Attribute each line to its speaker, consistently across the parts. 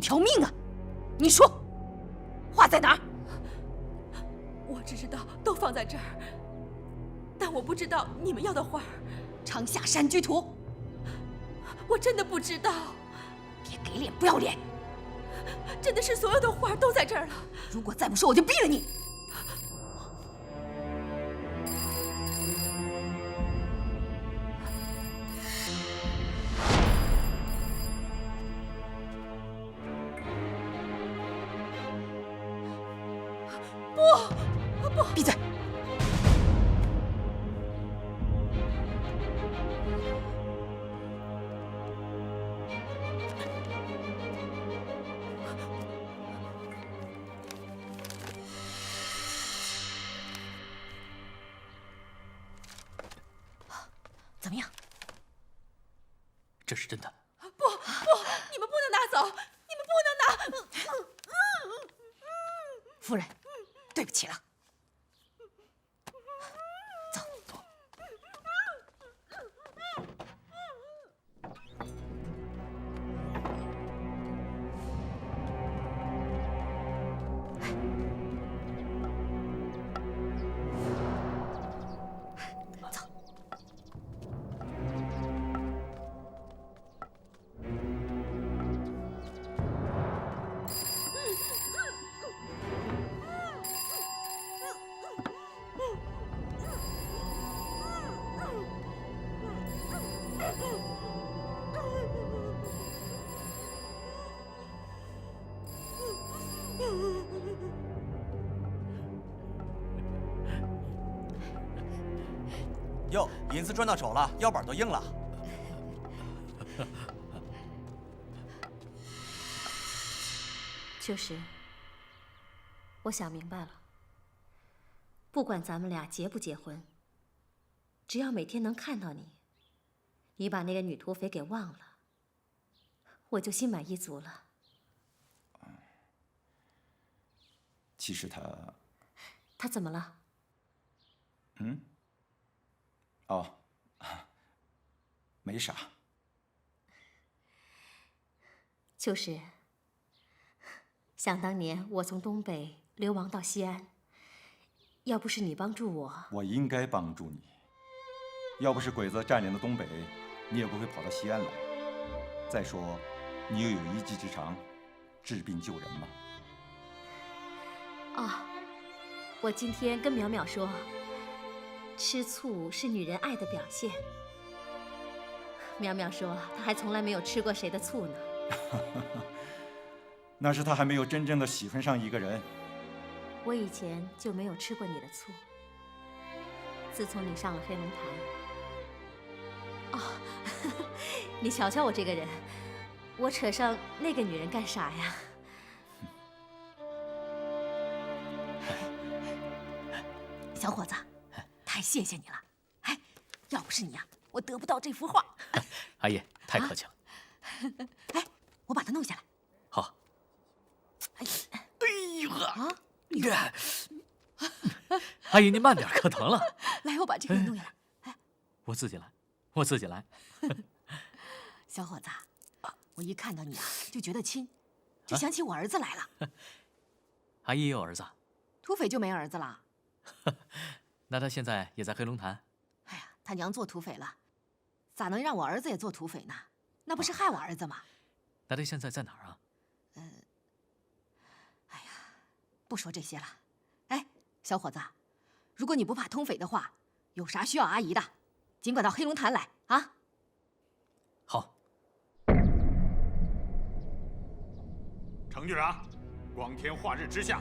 Speaker 1: 一条命啊！你说，画在哪儿？
Speaker 2: 我只知道都放在这儿，但我不知道你们要的画儿。
Speaker 1: 长夏山居图，
Speaker 2: 我真的不知道。
Speaker 1: 别给脸不要脸！
Speaker 2: 真的是所有的画儿都在这儿了。
Speaker 1: 如果再不说，我就毙了你！
Speaker 2: 不，
Speaker 1: 闭嘴！怎么样？
Speaker 3: 这是真的。
Speaker 2: 不，你们不能拿走，你们不能拿。
Speaker 1: 夫人，对不起了。走。走。
Speaker 4: 哟，银子赚到手了，腰板都硬了。
Speaker 5: 秋实，我想明白了，不管咱们俩结不结婚，只要每天能看到你，你把那个女土匪给忘了，我就心满意足了。
Speaker 6: 其实
Speaker 5: 他怎么了？
Speaker 6: 哦，没啥。
Speaker 5: 秋实，想当年我从东北流亡到西安，要不是你帮助我，
Speaker 6: 我应该帮助你。要不是鬼子占领了东北，你也不会跑到西安来。再说，你又有一技之长，治病救人嘛。
Speaker 5: 啊，我今天跟淼淼说，吃醋是女人爱的表现。淼淼说，她还从来没有吃过谁的醋呢。
Speaker 6: 那是她还没有真正的喜欢上一个人。
Speaker 5: 我以前就没有吃过你的醋。自从你上了黑龙潭，哦，你瞧瞧我这个人，我扯上那个女人干啥呀？
Speaker 1: 小伙子，太谢谢你了。哎，要不是你呀，我得不到这幅画。
Speaker 3: 阿姨，太客气了。
Speaker 1: 哎，我把它弄下来。
Speaker 3: 好。
Speaker 1: 哎
Speaker 3: 呦呵！
Speaker 1: 啊，
Speaker 3: 你看，阿姨您慢点，可疼了。
Speaker 1: 来，我把这个弄下来。哎，
Speaker 3: 我自己来，我自己来。
Speaker 1: 小伙子，我一看到你啊，就觉得亲，就想起我儿子来了。
Speaker 3: 阿姨也有儿子？
Speaker 1: 土匪就没儿子了。
Speaker 3: 那他现在也在黑龙潭？
Speaker 1: 哎呀，他娘做土匪了，咋能让我儿子也做土匪呢？那不是害我儿子吗？
Speaker 3: 那他现在在哪儿啊？
Speaker 1: 哎呀，不说这些了。哎，小伙子，如果你不怕通匪的话，有啥需要阿姨的，尽管到黑龙潭来啊。
Speaker 3: 好。
Speaker 7: 程局长，光天化日之下，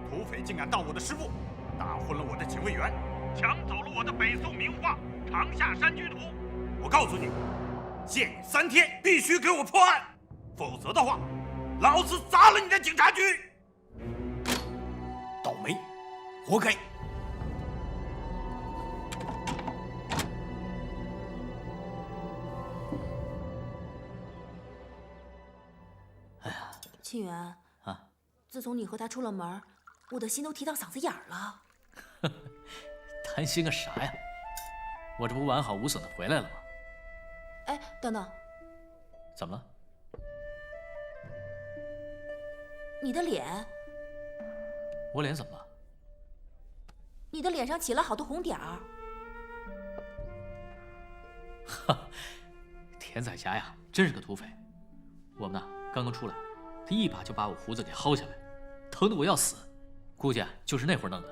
Speaker 7: 土匪竟敢盗我的师傅，打昏了我的警卫员，抢走了我的北宋名画《长夏山居图》。我告诉你，限你3天，必须给我破案，否则的话，老子砸了你的警察局！
Speaker 3: 倒霉，活该！哎呀，
Speaker 2: 沁园
Speaker 3: 啊，
Speaker 2: 自从你和他出了门，我的心都提到嗓子眼儿了。
Speaker 3: 担心个啥呀？我这不完好无损的回来了吗？
Speaker 2: 哎，等等，
Speaker 3: 怎么了？
Speaker 2: 你的脸，
Speaker 3: 我脸怎么了？
Speaker 2: 你的脸上起了好多红点儿。
Speaker 3: 哈，田彩霞呀，真是个土匪。我们呢刚刚出来，他一把就把我胡子给薅下来，疼得我要死。估计啊就是那会儿弄的。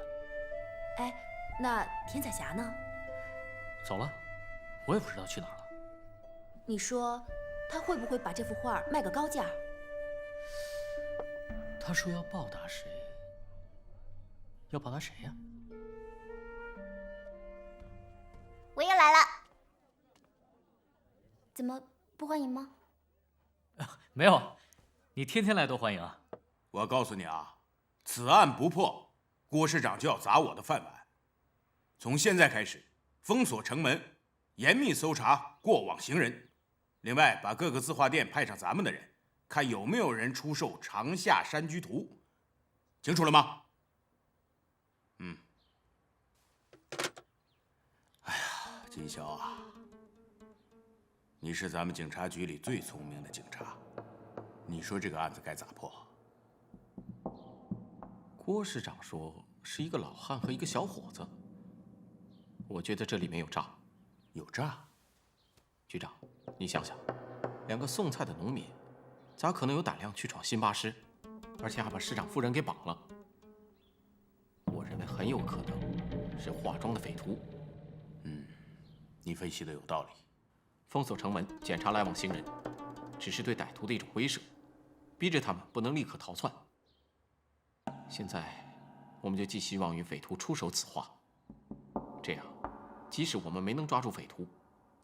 Speaker 2: 哎，那田彩霞呢？
Speaker 3: 走了，我也不知道去哪儿了。
Speaker 2: 你说他会不会把这幅画卖个高价？
Speaker 3: 他说要报答谁？要报答谁呀？
Speaker 8: 我又来了，怎么不欢迎吗？
Speaker 3: 没有，你天天来多欢迎啊。
Speaker 7: 我告诉你啊，此案不破，郭市长就要砸我的饭碗。从现在开始，封锁城门，严密搜查过往行人。另外，把各个字画店派上咱们的人，看有没有人出售《长夏山居图》，清楚了吗？哎呀，金宵啊，你是咱们警察局里最聪明的警察，你说这个案子该咋破？
Speaker 9: 郭市长说是一个老汉和一个小伙子，我觉得这里面有诈。
Speaker 7: 有诈？
Speaker 9: 局长，你想想，两个送菜的农民，咋可能有胆量去闯辛巴师，而且还把市长夫人给绑了？我认为很有可能是化妆的匪徒。
Speaker 7: 你分析的有道理。
Speaker 9: 封锁城门，检查来往行人，只是对歹徒的一种威慑，逼着他们不能立刻逃窜。现在，我们就寄希望于匪徒出手此画，这样，即使我们没能抓住匪徒，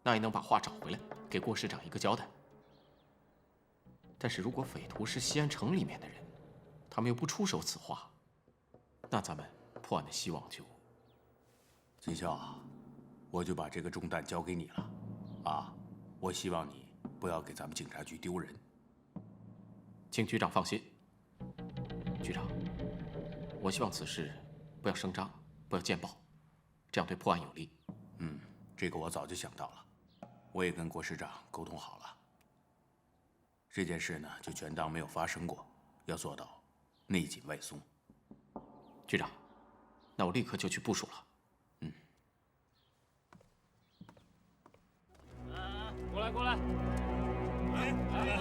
Speaker 9: 那也能把画找回来，给郭市长一个交代。但是如果匪徒是西安城里面的人，他们又不出手此画，那咱们破案的希望就……
Speaker 7: 金宵啊，我就把这个重担交给你了，啊，我希望你不要给咱们警察局丢人。
Speaker 9: 请局长放心。局长，我希望此事不要声张，不要见报，这样对破案有利。
Speaker 7: 这个我早就想到了，我也跟郭市长沟通好了。这件事呢，就全当没有发生过，要做到内紧外松。
Speaker 9: 局长，那我立刻就去部署了。
Speaker 3: 过来，来，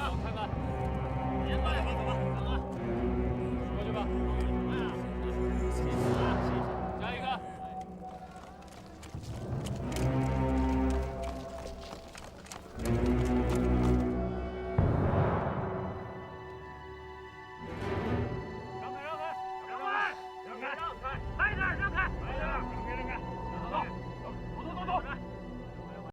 Speaker 3: 我看看，别慢，